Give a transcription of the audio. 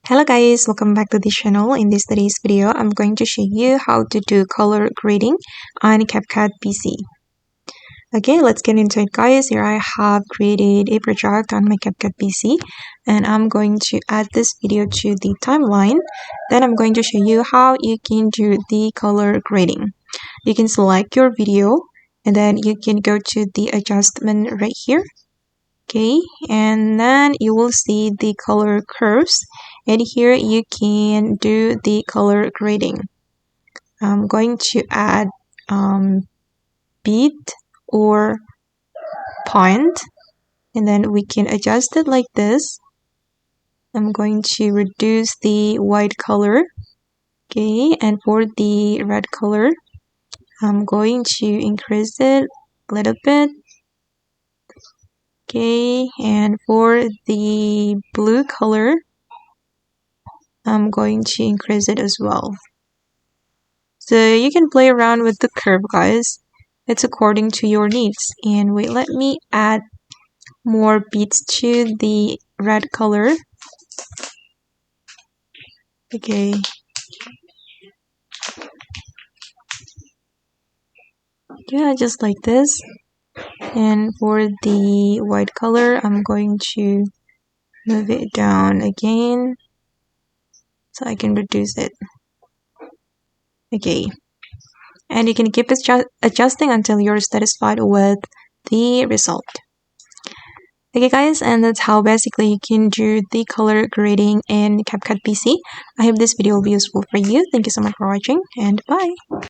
Hello guys, welcome back to the channel. In today's video, I'm going to show you how to do color grading on CapCut PC. Okay, let's get into it guys. Here I have created a project on my CapCut PC and I'm going to add this video to the timeline. Then I'm going to show you how you can do the color grading. You can select your video and then you can go to the adjustment right here. Okay, and then you will see the color curves, and here you can do the color grading. I'm going to add beat or point, and then we can adjust it like this. I'm going to reduce the white color. Okay, and for the red color, I'm going to increase it a little bit. Okay, and for the blue color, I'm going to increase it as well. So you can play around with the curve, guys. It's according to your needs. And wait, let me add more beats to the red color. Okay. Yeah, just like this. And for the white color, I'm going to move it down again so I can reduce it. Okay. And you can keep adjusting until you're satisfied with the result. Okay guys, and that's how basically you can do the color grading in CapCut PC. I hope this video will be useful for you. Thank you so much for watching and bye.